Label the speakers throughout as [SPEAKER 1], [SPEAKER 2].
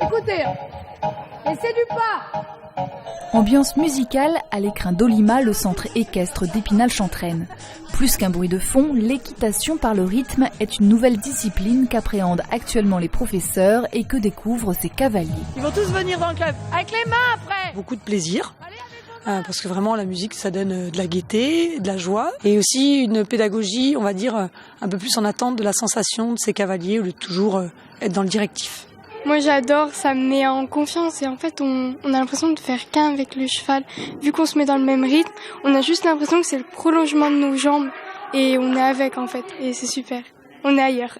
[SPEAKER 1] Écoutez, laissez du pas.
[SPEAKER 2] Ambiance musicale à l'écrin d'Olima, le centre équestre d'Épinal-Chantraine. Plus qu'un bruit de fond, l'équitation par le rythme est une nouvelle discipline qu'appréhendent actuellement les professeurs et que découvrent ces cavaliers.
[SPEAKER 1] Ils vont tous venir dans le club, avec les mains après.
[SPEAKER 3] Beaucoup de plaisir, parce que vraiment la musique ça donne de la gaieté, de la joie, et aussi une pédagogie, on va dire, un peu plus en attente de la sensation de ces cavaliers, au lieu de toujours être dans le directif.
[SPEAKER 4] Moi j'adore, ça me met en confiance et en fait on a l'impression de faire qu'un avec le cheval. Vu qu'on se met dans le même rythme, on a juste l'impression que c'est le prolongement de nos jambes et on est avec en fait et c'est super. On est ailleurs.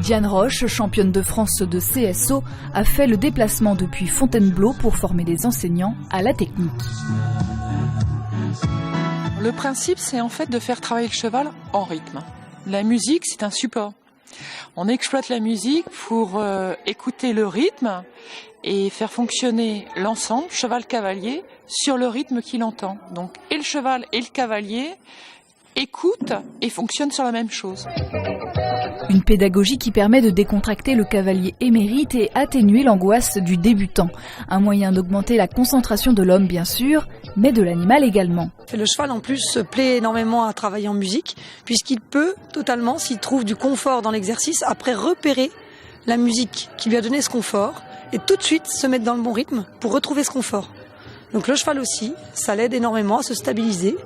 [SPEAKER 2] Diane Roche, championne de France de CSO, a fait le déplacement depuis Fontainebleau pour former des enseignants à la technique.
[SPEAKER 5] Le principe, c'est en fait de faire travailler le cheval en rythme. La musique, c'est un support. On exploite la musique pour écouter le rythme et faire fonctionner l'ensemble, cheval-cavalier, sur le rythme qu'il entend. Donc, et le cheval et le cavalier écoutent et fonctionnent sur la même chose.
[SPEAKER 2] Une pédagogie qui permet de décontracter le cavalier émérite et atténuer l'angoisse du débutant. Un moyen d'augmenter la concentration de l'homme, bien sûr, mais de l'animal également.
[SPEAKER 3] Le cheval, en plus, se plaît énormément à travailler en musique, puisqu'il peut totalement, s'il trouve du confort dans l'exercice, après repérer la musique qui lui a donné ce confort, et tout de suite se mettre dans le bon rythme pour retrouver ce confort. Donc le cheval aussi, ça l'aide énormément à se stabiliser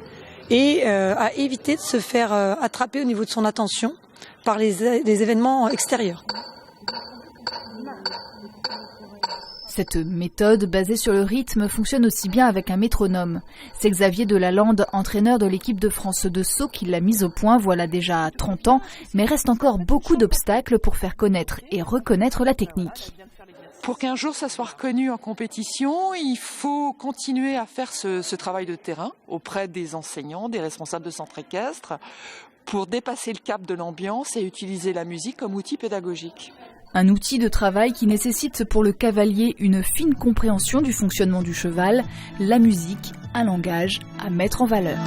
[SPEAKER 3] et à éviter de se faire attraper au niveau de son attention par les événements extérieurs.
[SPEAKER 2] Cette méthode basée sur le rythme fonctionne aussi bien avec un métronome. C'est Xavier Delalande, entraîneur de l'équipe de France de saut, qui l'a mise au point voilà déjà 30 ans, mais reste encore beaucoup d'obstacles pour faire connaître et reconnaître la technique.
[SPEAKER 5] Pour qu'un jour ça soit reconnu en compétition, il faut continuer à faire ce travail de terrain auprès des enseignants, des responsables de centres équestres, pour dépasser le cap de l'ambiance et utiliser la musique comme outil pédagogique.
[SPEAKER 2] Un outil de travail qui nécessite pour le cavalier une fine compréhension du fonctionnement du cheval, la musique, un langage à mettre en valeur.